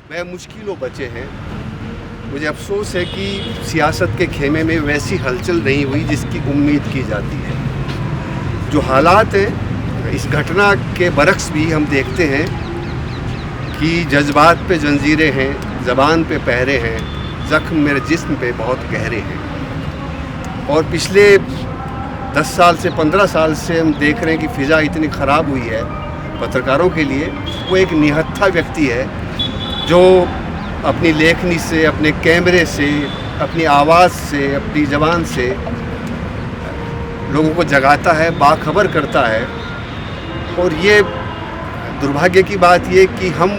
वह मुश्किलों बचे हैं। मुझे अफसोस है कि सियासत के खेमे में वैसी हलचल नहीं हुई जिसकी उम्मीद की जाती है। जो हालात हैं, इस घटना के बरक्स भी हम देखते हैं कि जज्बात पे जंजीरें हैं, ज़बान पे पहरे हैं, ज़ख्म मेरे जिस्म पे बहुत गहरे हैं। और पिछले 10 साल से 15 साल से हम देख रहे हैं कि फ़िज़ा इतनी ख़राब हुई है पत्रकारों के लिए। वो एक निहत्था व्यक्ति है जो अपनी लेखनी से, अपने कैमरे से, अपनी आवाज़ से, अपनी ज़बान से लोगों को जगाता है, बाखबर करता है। और ये दुर्भाग्य की बात ये कि हम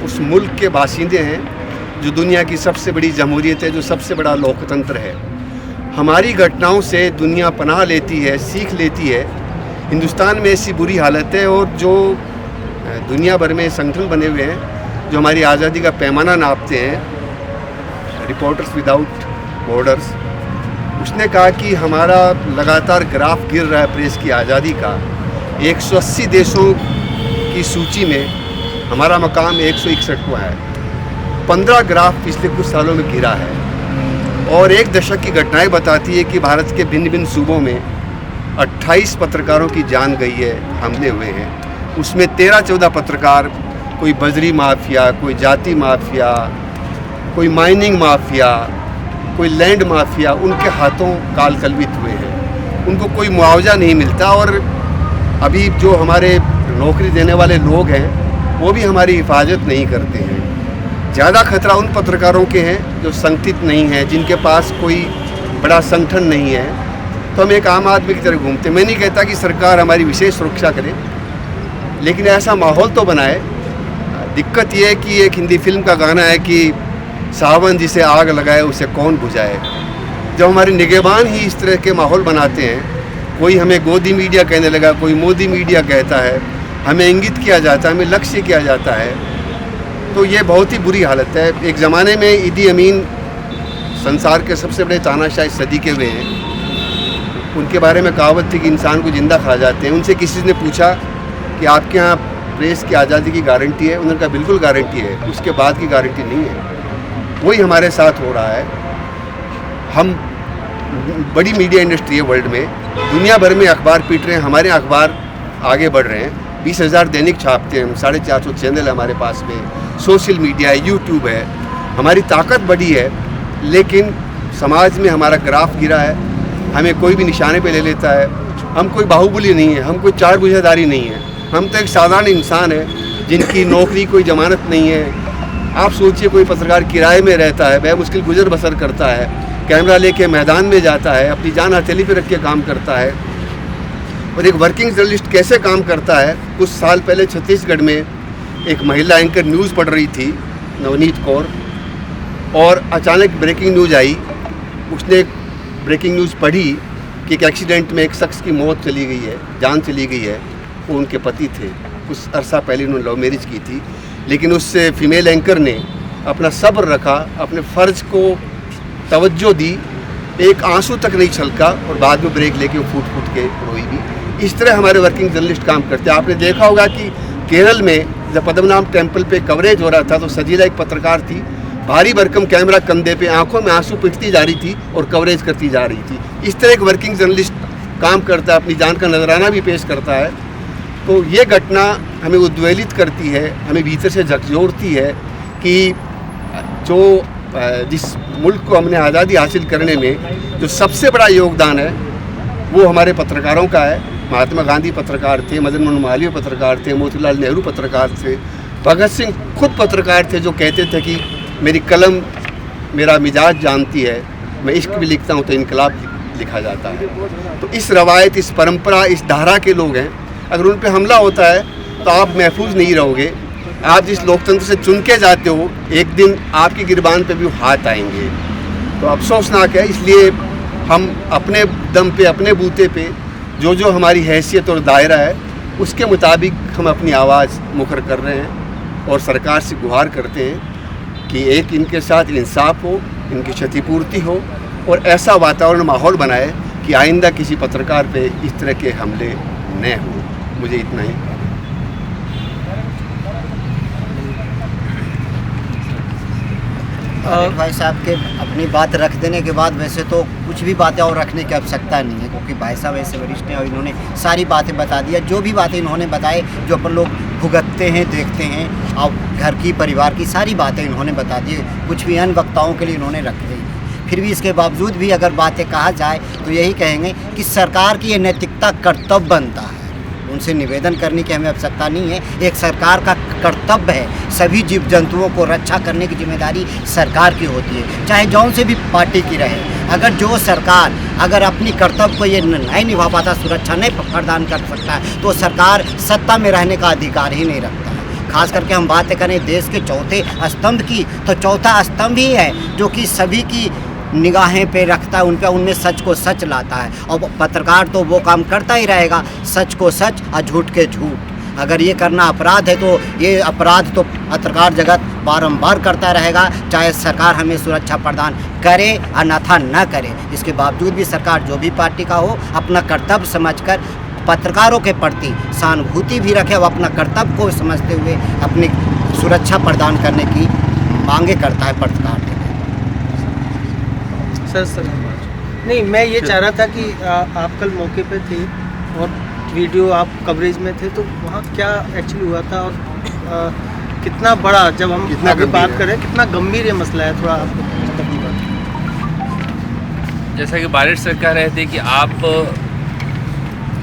उस मुल्क के बाशिंदे हैं जो दुनिया की सबसे बड़ी जमहूरियत है, जो सबसे बड़ा लोकतंत्र है। हमारी घटनाओं से दुनिया पनाह लेती है, सीख लेती है। हिंदुस्तान में ऐसी बुरी हालत है और जो दुनिया भर में संगठन बने हुए हैं जो हमारी आज़ादी का पैमाना नापते हैं, रिपोर्टर्स विदाउट बॉर्डर्स, उसने कहा कि हमारा लगातार ग्राफ गिर रहा है प्रेस की आज़ादी का। 180 देशों की सूची में हमारा मकाम 161वां है। 15 ग्राफ पिछले कुछ सालों में गिरा है। और एक दशक की घटनाएं बताती है कि भारत के भिन्न भिन्न सूबों में 28 पत्रकारों की जान गई है, हमले हुए हैं। उसमें 13-14 पत्रकार, कोई बजरी माफिया, कोई जाति माफिया, कोई माइनिंग माफिया, कोई लैंड माफिया, उनके हाथों काल कलवित हुए हैं। उनको कोई मुआवजा नहीं मिलता। और अभी जो हमारे नौकरी देने वाले लोग हैं वो भी हमारी हिफाजत नहीं करते हैं। ज़्यादा खतरा उन पत्रकारों के हैं जो संगठित नहीं हैं, जिनके पास कोई बड़ा संगठन नहीं है। तो हम एक आम आदमी की तरह घूमते। मैं नहीं कहता कि सरकार हमारी विशेष सुरक्षा करे, लेकिन ऐसा माहौल तो बनाए। दिक्कत ये है कि एक हिंदी फिल्म का गाना है कि सावन जिसे आग लगाए उसे कौन बुझाए। जब हमारे निगहबान ही इस तरह के माहौल बनाते हैं, कोई हमें गोदी मीडिया कहने लगा, कोई मोदी मीडिया कहता है, हमें इंगित किया जाता है, हमें लक्ष्य किया जाता है, तो ये बहुत ही बुरी हालत है। एक ज़माने में ईदी अमीन संसार के सबसे बड़े तानाशाह सदी के हुए हैं। उनके बारे में कहावत थी कि इंसान को जिंदा खा जाते हैं। उनसे किसी ने पूछा कि आपके यहाँ प्रेस की आज़ादी की गारंटी है? उन्होंने कहा बिल्कुल गारंटी है, उसके बाद की गारंटी नहीं है। वही हमारे साथ हो रहा है। हम बड़ी मीडिया इंडस्ट्री है वर्ल्ड में, दुनिया भर में अखबार पीट रहे हैं, हमारे अखबार आगे बढ़ रहे हैं। 20,000 दैनिक छापते हैं हम, 450 चैनल है हमारे पास में, सोशल मीडिया है, यूट्यूब है, हमारी ताकत बढ़ी है। लेकिन समाज में हमारा ग्राफ गिरा है, हमें कोई भी निशाने पे ले लेता है। हम कोई बाहुबली नहीं है, हम कोई चार बुझेदारी नहीं है, हम तो एक साधारण इंसान है जिनकी नौकरी कोई जमानत नहीं है। आप सोचिए, कोई पत्रकार किराए में रहता है, वह मुश्किल गुजर बसर करता है, कैमरा लेके मैदान में जाता है, अपनी जान हथेली पे रख के काम करता है। और एक वर्किंग जर्नलिस्ट कैसे काम करता है। कुछ साल पहले छत्तीसगढ़ में एक महिला एंकर न्यूज़ पढ़ रही थी, नवनीत कौर, और अचानक ब्रेकिंग न्यूज़ आई। उसने ब्रेकिंग न्यूज़ पढ़ी कि एक एक्सीडेंट में एक शख्स की मौत चली गई है, जान चली गई है। वो उनके पति थे, कुछ अरसा पहले उन्होंने लव मैरिज की थी। लेकिन उस फीमेल एंकर ने अपना सब्र रखा, अपने फ़र्ज को तवज्जो दी, एक आंसू तक नहीं छलका, और बाद में ब्रेक लेके वो फूट फूट के रोई भी। इस तरह हमारे वर्किंग जर्नलिस्ट काम करते हैं। आपने देखा होगा कि केरल में जब पद्मनाभ टेम्पल पे कवरेज हो रहा था तो सजीला एक पत्रकार थी, भारी भरकम कैमरा कंधे पे, आंखों में आंसू पिटती जा रही थी और कवरेज करती जा रही थी। इस तरह एक वर्किंग जर्नलिस्ट काम करता है, अपनी जान का नजराना भी पेश करता है। तो ये घटना हमें उद्वेलित करती है, हमें भीतर से झकझोरती है कि जो जिस मुल्क को हमने आज़ादी हासिल करने में जो सबसे बड़ा योगदान है वो हमारे पत्रकारों का है। महात्मा गांधी पत्रकार थे, मदन मोहन मालवीय पत्रकार थे, मोतीलाल नेहरू पत्रकार थे, भगत सिंह खुद पत्रकार थे जो कहते थे कि मेरी कलम मेरा मिजाज जानती है, मैं इश्क भी लिखता हूँ तो इनकलाब लिखा जाता है। तो इस रवायत, इस परंपरा, इस धारा के लोग हैं। अगर उन पे हमला होता है तो आप महफूज नहीं रहोगे। आप जिस लोकतंत्र से चुन के जाते हो, एक दिन आपकी गिरबान पे भी हाथ आएंगे। तो अफसोसनाक है। इसलिए हम अपने दम पे, अपने बूते पे जो जो हमारी हैसियत और दायरा है उसके मुताबिक हम अपनी आवाज़ मुखर कर रहे हैं और सरकार से गुहार करते हैं कि एक इनके साथ इंसाफ हो, इनकी क्षतिपूर्ति हो और ऐसा वातावरण, माहौल बनाए कि आइंदा किसी पत्रकार पे इस तरह के हमले न हो। मुझे इतना ही। भाई साहब के अपनी बात रख देने के बाद वैसे तो कुछ भी बातें और रखने की आवश्यकता नहीं है, क्योंकि भाई साहब ऐसे वरिष्ठ हैं और इन्होंने सारी बातें बता दिया। जो भी बातें इन्होंने बताए, जो अपन लोग भुगतते हैं, देखते हैं, और घर की परिवार की सारी बातें इन्होंने बता दी। कुछ भी अन्य वक्ताओं के लिए इन्होंने रख दी। फिर भी इसके बावजूद भी अगर बातें कहा जाए तो यही कहेंगे कि सरकार की ये नैतिकता कर्तव्य बनता है। उनसे निवेदन करने की हमें आवश्यकता नहीं है। एक सरकार का कर्तव्य है, सभी जीव जंतुओं को रक्षा करने की जिम्मेदारी सरकार की होती है, चाहे जौन से भी पार्टी की रहे। अगर जो सरकार अगर अपनी कर्तव्य को ये नहीं निभा पाता, सुरक्षा नहीं प्रदान कर सकता है, तो सरकार सत्ता में रहने का अधिकार ही नहीं रखता है। खास करके हम बातें करें देश के चौथे स्तंभ की, तो चौथा स्तंभ ही है जो कि सभी की निगाहें पे रखता है, उनमें सच को सच लाता है। और पत्रकार तो वो काम करता ही रहेगा, सच को सच और झूठ के झूठ। अगर ये करना अपराध है तो ये अपराध तो पत्रकार जगत बारंबार करता रहेगा, चाहे सरकार हमें सुरक्षा प्रदान करे अन्यथा न करे। इसके बावजूद भी सरकार जो भी पार्टी का हो, अपना कर्तव्य समझकर पत्रकारों के प्रति सहानुभूति भी रखे और अपना कर्तव्य को समझते हुए अपनी सुरक्षा प्रदान करने की मांगे करता है पत्रकार। सर नहीं, मैं ये चाह रहा था कि आप कल मौके पे थे और वीडियो आप कवरेज में थे, तो वहाँ क्या एक्चुअली हुआ था और कितना बड़ा, जब हम आगे बात करें, कितना गंभीर ये मसला है, थोड़ा आपको अपनी बात। जैसा कि बारिश सर कह रहे थे कि आप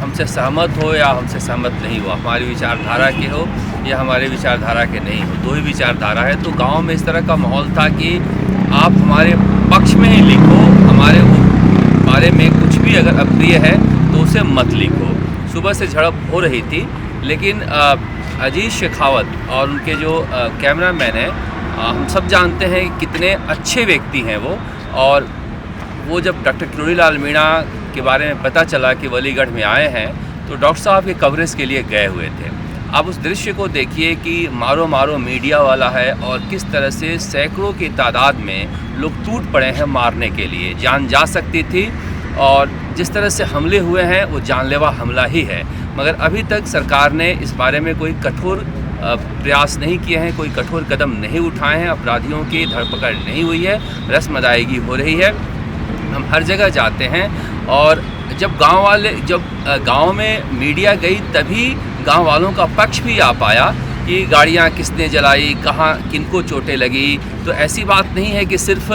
हमसे सहमत हो या हमसे सहमत नहीं हो, हमारी विचारधारा के हो या हमारे विचारधारा के नहीं हो, दो ही विचारधारा है। तो गांव में इस तरह का माहौल था कि आप हमारे पक्ष में ही लिखो, हमारे बारे में कुछ भी अगर अप्रिय है तो उसे मत लिखो। सुबह से झड़प हो रही थी, लेकिन अजीत शेखावत और उनके जो कैमरामैन हैं, हम सब जानते हैं कितने अच्छे व्यक्ति हैं वो। और वो जब डॉक्टर किरोड़ीलाल मीणा के बारे में पता चला कि वलीगढ़ में आए हैं, तो डॉक्टर साहब के कवरेज के लिए गए हुए थे। आप उस दृश्य को देखिए कि मारो मारो मीडिया वाला है और किस तरह से सैकड़ों की तादाद में लोग टूट पड़े हैं मारने के लिए। जान जा सकती थी और जिस तरह से हमले हुए हैं वो जानलेवा हमला ही है। मगर अभी तक सरकार ने इस बारे में कोई कठोर प्रयास नहीं किए हैं, कोई कठोर कदम नहीं उठाए हैं, अपराधियों की धरपकड़ नहीं हुई है, रस्म अदायगी हो रही है। हम हर जगह जाते हैं और जब गांव में मीडिया गई तभी गांव वालों का पक्ष भी आ पाया कि गाड़ियां किसने जलाई, कहाँ किनको चोटें लगी। तो ऐसी बात नहीं है कि सिर्फ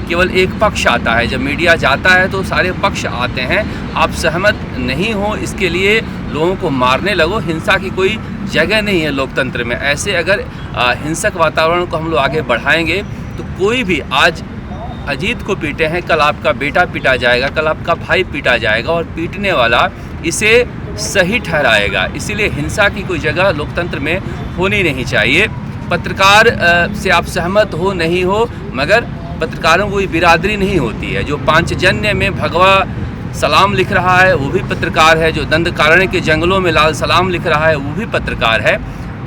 केवल एक पक्ष आता है। जब मीडिया जाता है तो सारे पक्ष आते हैं। आप सहमत नहीं हो इसके लिए लोगों को मारने लगो, हिंसा की कोई जगह नहीं है लोकतंत्र में। ऐसे अगर हिंसक वातावरण को हम लोग आगे बढ़ाएंगे तो कोई भी, आज अजीत को पीटे हैं, कल आपका बेटा पीटा जाएगा, कल आपका भाई पीटा जाएगा और पीटने वाला इसे सही ठहराएगा। इसीलिए हिंसा की कोई जगह लोकतंत्र में होनी नहीं चाहिए। पत्रकार से आप सहमत हो नहीं हो, मगर पत्रकारों को कोई बिरादरी नहीं होती है। जो पांचजन्य में भगवा सलाम लिख रहा है वो भी पत्रकार है, जो दंडकारण्य के जंगलों में लाल सलाम लिख रहा है वो भी पत्रकार है।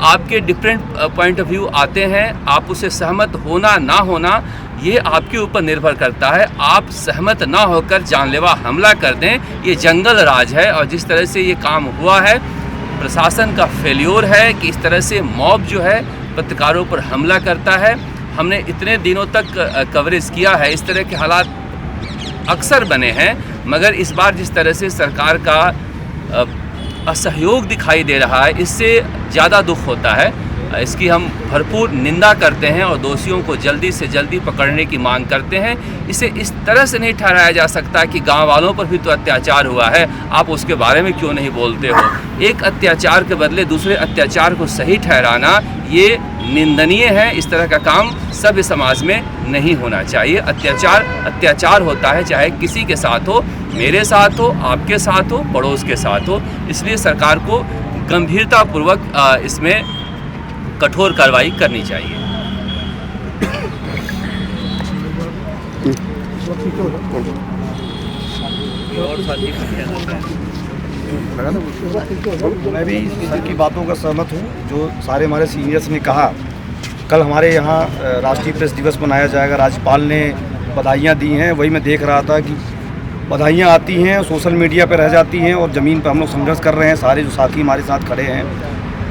आपके डिफरेंट पॉइंट ऑफ व्यू आते हैं, आप उसे सहमत होना ना होना ये आपके ऊपर निर्भर करता है। आप सहमत ना होकर जानलेवा हमला कर दें, ये जंगल राज है। और जिस तरह से ये काम हुआ है, प्रशासन का फेल्योर है कि इस तरह से मॉब जो है पत्रकारों पर हमला करता है। हमने इतने दिनों तक कवरेज किया है, इस तरह के हालात अक्सर बने हैं, मगर इस बार जिस तरह से सरकार का असहयोग दिखाई दे रहा है, इससे ज़्यादा दुख होता है। इसकी हम भरपूर निंदा करते हैं और दोषियों को जल्दी से जल्दी पकड़ने की मांग करते हैं। इसे इस तरह से नहीं ठहराया जा सकता कि गांव वालों पर भी तो अत्याचार हुआ है, आप उसके बारे में क्यों नहीं बोलते हो। एक अत्याचार के बदले दूसरे अत्याचार को सही ठहराना ये निंदनीय है। इस तरह का काम सभ्य समाज में नहीं होना चाहिए। अत्याचार होता है चाहे किसी के साथ हो, मेरे साथ हो, आपके साथ हो, पड़ोस के साथ हो। इसलिए सरकार को गंभीरतापूर्वक इसमें कठोर कार्रवाई करनी चाहिए। मैं भी सर की बातों का सहमत हूँ, जो सारे हमारे सीनियर्स ने कहा। कल हमारे यहाँ राष्ट्रीय प्रेस दिवस मनाया जाएगा, राज्यपाल ने बधाइयाँ दी हैं। वही मैं देख रहा था कि बधाइयाँ आती हैं, सोशल मीडिया पर रह जाती हैं और ज़मीन पर हम लोग संघर्ष कर रहे हैं। सारे जो साथी हमारे साथ खड़े हैं,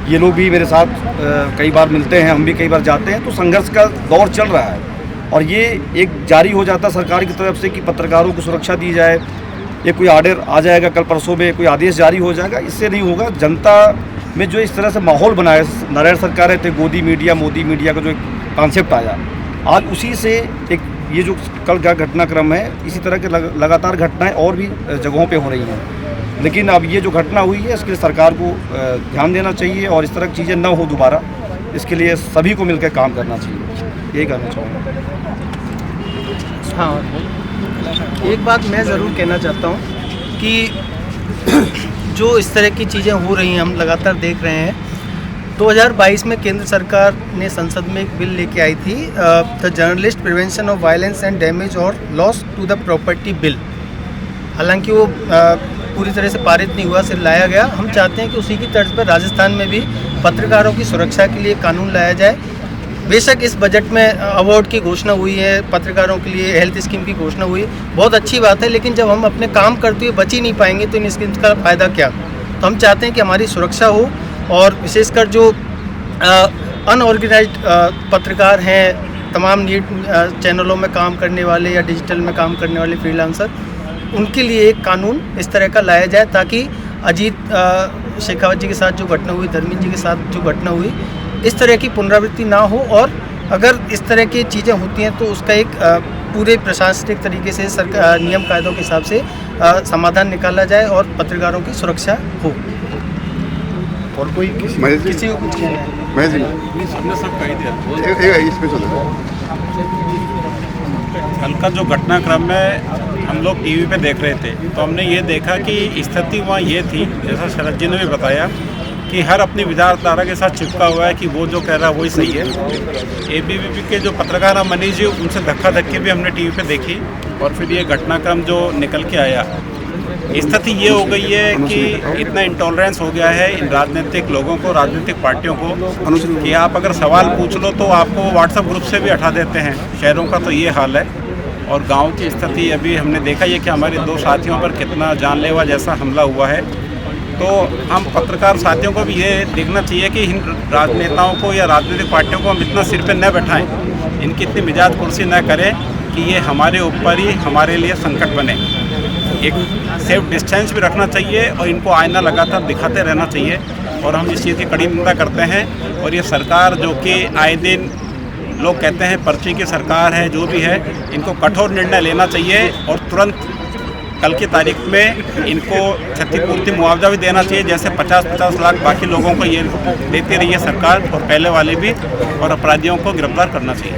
ये लोग भी मेरे साथ कई बार मिलते हैं, हम भी कई बार जाते हैं, तो संघर्ष का दौर चल रहा है। और ये एक जारी हो जाता सरकार की तरफ से कि पत्रकारों को सुरक्षा दी जाए, ये कोई आर्डर आ जाएगा कल परसों में, कोई आदेश जारी हो जाएगा, इससे नहीं होगा। जनता में जो इस तरह से माहौल बनाया, नारायण सरकार रहते गोदी मीडिया मोदी मीडिया का जो एक कॉन्सेप्ट आया, आज उसी से एक ये जो कल का घटनाक्रम है, इसी तरह के लगातार घटनाएं और भी जगहों पे हो रही हैं। लेकिन अब ये जो घटना हुई है इसके लिए सरकार को ध्यान देना चाहिए और इस तरह की चीज़ें न हो दोबारा, इसके लिए सभी को मिलकर काम करना चाहिए, यही कहना चाहूँगा। हाँ, एक बात मैं ज़रूर कहना चाहता हूँ कि जो इस तरह की चीज़ें हो रही हैं, हम लगातार देख रहे हैं। 2022 में केंद्र सरकार ने संसद में एक बिल लेके आई थी, the journalist prevention of violence and damage और loss to the property bill. हालांकि वो पूरी तरह से पारित नहीं हुआ, सिर्फ लाया गया। हम चाहते हैं कि उसी की तर्ज पर राजस्थान में भी पत्रकारों की सुरक्षा के लिए कानून लाया जाए। बेशक इस बजट में अवार्ड की घोषणा हुई है, पत्रकारों के लिए हेल्थ स्कीम की घोषणा हुई, बहुत अच्छी बात है, लेकिन जब हम अपने काम करते हुए बच ही नहीं पाएंगे तो इन स्कीम्स का फ़ायदा क्या। तो हम चाहते हैं कि हमारी सुरक्षा हो, और विशेषकर जो अनऑर्गेनाइज्ड पत्रकार हैं, तमाम न्यूज़ चैनलों में काम करने वाले या डिजिटल में काम करने वाले फ्रीलांसर, उनके लिए एक कानून इस तरह का लाया जाए ताकि अजीत शेखावत जी के साथ जो घटना हुई, धर्मेंद्र जी के साथ जो घटना हुई, इस तरह की पुनरावृत्ति ना हो। और अगर इस तरह की चीज़ें होती हैं तो उसका एक पूरे प्रशासनिक तरीके से सरकार नियम कायदों के हिसाब से समाधान निकाला जाए और पत्रकारों की सुरक्षा हो। और कोई किसी को कुछ कहना है? इसमें कल का जो घटनाक्रम है, हम लोग टीवी पे देख रहे थे तो हमने ये देखा कि स्थिति वहाँ ये थी, जैसा शरद जी ने भी बताया, कि हर अपनी विचारधारा के साथ चिपका हुआ है कि वो जो कह रहा है वही सही है। एबीवीपी के जो पत्रकार हैं मनीष जी, उनसे धक्का धक्की भी हमने टीवी पे देखी, और फिर ये घटनाक्रम जो निकल के आया, स्थिति ये हो गई है कि इतना इंटॉलरेंस हो गया है इन राजनीतिक लोगों को, राजनीतिक पार्टियों को, कि आप अगर सवाल पूछ लो तो आपको व्हाट्सएप ग्रुप से भी हटा देते हैं। शहरों का तो ये हाल है, और गांव की स्थिति अभी हमने देखा ये कि हमारे 2 साथियों पर कितना जानलेवा जैसा हमला हुआ है। तो हम पत्रकार साथियों को भी ये देखना चाहिए कि इन राजनेताओं को या राजनीतिक पार्टियों को हम इतना सिर पे न बैठाएं, इनकी इतनी मिजाज कुर्सी न करें कि ये हमारे ऊपर ही हमारे लिए संकट बने। एक सेफ डिस्टेंस भी रखना चाहिए और इनको आईना लगातार दिखाते रहना चाहिए। और हम इस चीज़ की कड़ी निंदा करते हैं। और ये सरकार जो कि आए दिन लोग कहते हैं पर्ची की सरकार है, जो भी है, इनको कठोर निर्णय लेना चाहिए और तुरंत कल की तारीख में इनको क्षतिपूर्ति मुआवजा भी देना चाहिए, जैसे 50-50 लाख बाकी लोगों को ये देती रही है सरकार, और पहले वाले भी, और अपराधियों को गिरफ्तार करना चाहिए।